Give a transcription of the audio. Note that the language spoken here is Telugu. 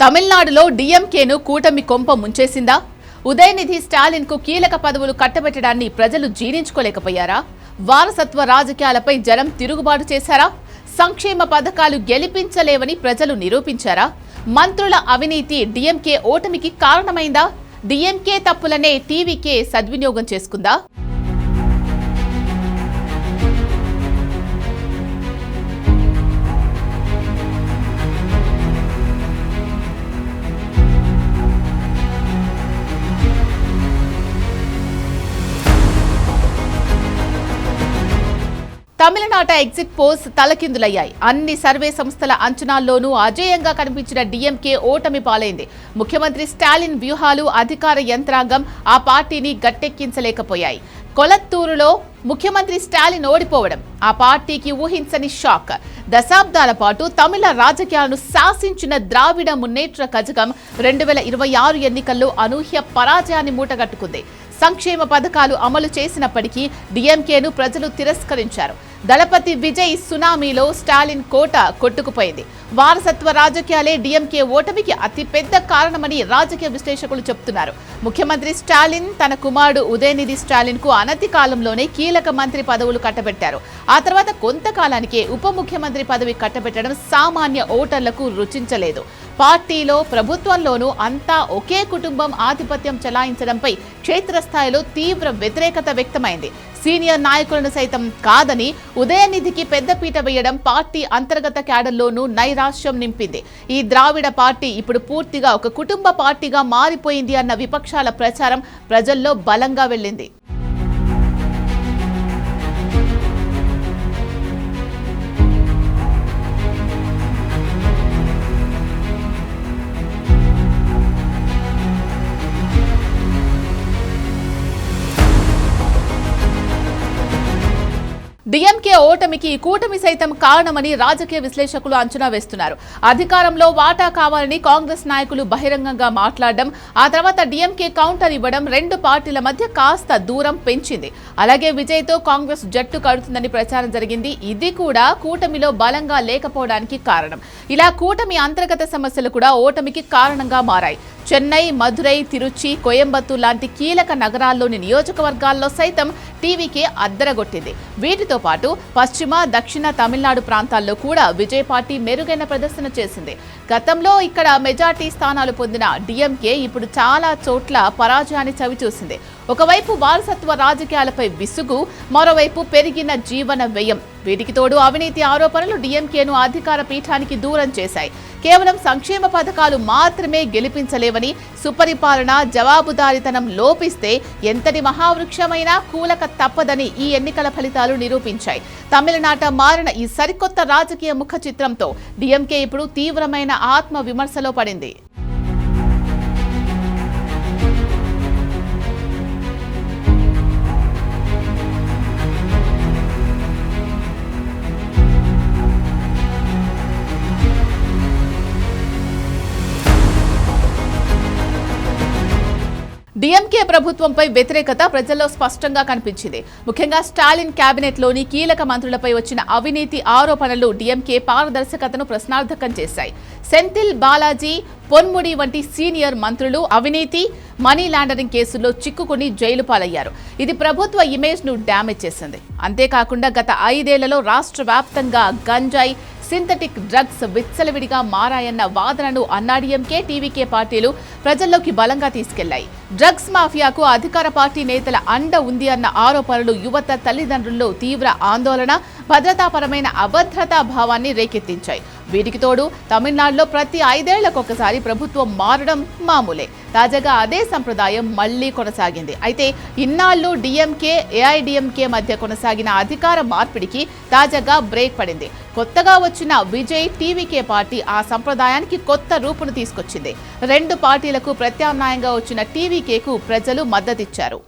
తమిళనాడులో డీఎంకేను కూటమి కొంప ముంచేసిందా? ఉదయనిధి స్టాలిన్ కు కీలక పదవులు కట్టబెట్టడాన్ని ప్రజలు జీర్ణించుకోలేకపోయారా? వారసత్వ రాజకీయాలపై జనం తిరుగుబాటు చేశారా? సంక్షేమ పథకాలు గెలిపించలేవని ప్రజలు నిరూపించారా? మంత్రుల అవినీతి డీఎంకే ఓటమికి కారణమైందా? డీఎంకే తప్పులనే టీవీకే సద్వినియోగం చేసుకుందా? తమిళనాట ఎగ్జిట్ పోల్స్ తలకిందులయ్యాయి. అన్ని సర్వే సంస్థల అంచనాల్లోనూ అజేయంగా కనిపించిన డీఎంకే ఓటమి పాలైంది. ముఖ్యమంత్రి స్టాలిన్ వ్యూహాలు, అధికార యంత్రాంగం ఆ పార్టీని గట్టెక్కించలేకపోయాయి. కొలత్తూరులో ముఖ్యమంత్రి స్టాలిన్ ఓడిపోవడం ఆ పార్టీకి ఊహించని షాక్. దశాబ్దాల పాటు తమిళ రాజకీయాలను శాసించిన ద్రావిడ మున్నేట్ర కజగం 2026 ఎన్నికల్లో అనూహ్య పరాజయాన్ని మూటగట్టుకుంది. సంక్షేమ పథకాలు అమలు చేసినప్పటికీ డీఎంకేను ప్రజలు తిరస్కరించారు. దళపతి విజయ్ సునామీలో స్టాలిన్ కోట కొట్టుకుపోయింది. వారసత్వ రాజకీయాలే డీఎంకే ఓటమికి అతిపెద్ద కారణమని రాజకీయ విశ్లేషకులు చెబుతున్నారు. ముఖ్యమంత్రి స్టాలిన్ తన కుమారుడు ఉదయనిధి స్టాలిన్ కు అనతి కాలంలోనే కీలక మంత్రి పదవులు కట్టబెట్టారు. ఆ తర్వాత కొంతకాలానికే ఉప ముఖ్యమంత్రి పదవి కట్టబెట్టడం సామాన్య ఓటర్లకు రుచించలేదు. పార్టీలో ప్రభుత్వంలోనూ అంతా ఒకే కుటుంబం ఆధిపత్యం చెలాయించడంపై క్షేత్రస్థాయిలో తీవ్ర వ్యతిరేకత వ్యక్తమైంది. సీనియర్ నాయకులను సైతం కాదని ఉదయనిధికి పెద్దపీట వేయడం పార్టీ అంతర్గత క్యాడర్లోనూ నైరాశ్యం నింపింది. ఈ ద్రావిడ పార్టీ ఇప్పుడు పూర్తిగా ఒక కుటుంబ పార్టీగా మారిపోయింది అన్న విపక్షాల ప్రచారం ప్రజల్లో బలంగా వెళ్ళింది. డీఎంకే ఓటమికి కూటమి సైతం కారణమని రాజకీయ విశ్లేషకులు అంచనా వేస్తున్నారు. అధికారంలో వాటా కావాలని కాంగ్రెస్ నాయకులు బహిరంగంగా మాట్లాడడం, ఆ తర్వాత డీఎంకే కౌంటర్ ఇవ్వడం రెండు పార్టీల మధ్య కాస్త దూరం పెంచింది. అలాగే విజయ్తో కాంగ్రెస్ జట్టు కడుతుందని ప్రచారం జరిగింది. ఇది కూడా కూటమిలో బలంగా లేకపోవడానికి కారణం. ఇలా కూటమి అంతర్గత సమస్యలు కూడా ఓటమికి కారణంగా మారాయి. చెన్నై, మధురై, తిరుచి, కోయంబత్తూర్ లాంటి కీలక నగరాల్లోని నియోజకవర్గాల్లో సైతం టీవీకే అద్దరగొట్టింది. వీటితో పాటు పశ్చిమ, దక్షిణ తమిళనాడు ప్రాంతాల్లో కూడా విజయ్ పార్టీ మెరుగైన ప్రదర్శన చేసింది. గతంలో ఇక్కడ మెజార్టీ స్థానాలు పొందిన డీఎంకే ఇప్పుడు చాలా చోట్ల పరాజయాన్ని చవిచూసింది. ఒకవైపు వారసత్వ రాజకీయాలపై విసుగు, మరోవైపు పెరిగిన జీవన వ్యయం, వీటికి తోడు అవినీతి ఆరోపణలు డీఎంకేను అధికార పీఠానికి దూరం చేశాయి. కేవలం సంక్షేమ పథకాలు మాత్రమే గెలిపించలేవని, సుపరిపాలన, జవాబుదారీతనం లోపిస్తే ఎంతటి మహావృక్షమైనా కూలక తప్పదని ఈ ఎన్నికల ఫలితాలు నిరూపించాయి. తమిళనాట మారిన ఈ సరికొత్త రాజకీయ ముఖ చిత్రంతో డీఎంకే ఇప్పుడు తీవ్రమైన ఆత్మ విమర్శలో పడింది. డీఎంకే ప్రభుత్వంపై వ్యతిరేకత ప్రజల్లో స్పష్టంగా కనిపించింది. ముఖ్యంగా స్టాలిన్ కేబినెట్లోని కీలక మంత్రులపై వచ్చిన అవినీతి ఆరోపణలు డీఎంకే పారదర్శకతను ప్రశ్నార్థకం చేశాయి. సెంథిల్ బాలాజీ, పొన్ముడి వంటి సీనియర్ మంత్రులు అవినీతి, మనీ లాండరింగ్ కేసుల్లో చిక్కుకుని జైలు పాలయ్యారు. ఇది ప్రభుత్వ ఇమేజ్ ను డ్యామేజ్ చేసింది. అంతేకాకుండా గత 5 ఏళ్లలో రాష్ట్ర వ్యాప్తంగా గంజాయి, సింథటిక్ డ్రగ్స్ విచ్చలవిడిగా మారాయన్న వాదనను అన్నాడీఎంకే, టీవీకే పార్టీలు ప్రజల్లోకి బలంగా తీసుకెళ్లాయి. డ్రగ్స్ మాఫియాకు అధికార పార్టీ నేతల అండ ఉంది అన్న ఆరోపణలు యువత, తల్లిదండ్రుల్లో తీవ్ర ఆందోళన, భద్రతాపరమైన అభద్రతా భావాన్ని రేకెత్తించాయి. వీటికి తోడు తమిళనాడులో ప్రతి 5 ఏళ్లకొకసారి ప్రభుత్వం మారడం మామూలే. తాజాగా అదే సంప్రదాయం మళ్లీ కొనసాగింది. అయితే ఇన్నాళ్లు డీఎంకే, ఏఐడీఎంకే మధ్య కొనసాగిన అధికార మార్పిడికి తాజాగా బ్రేక్ పడింది. కొత్తగా వచ్చిన విజయ్, టీవీకే పార్టీ ఆ సంప్రదాయానికి కొత్త రూపును తీసుకొచ్చింది. రెండు పార్టీలకు ప్రత్యామ్నాయంగా వచ్చిన టీవీకేకు ప్రజలు మద్దతిచ్చారు.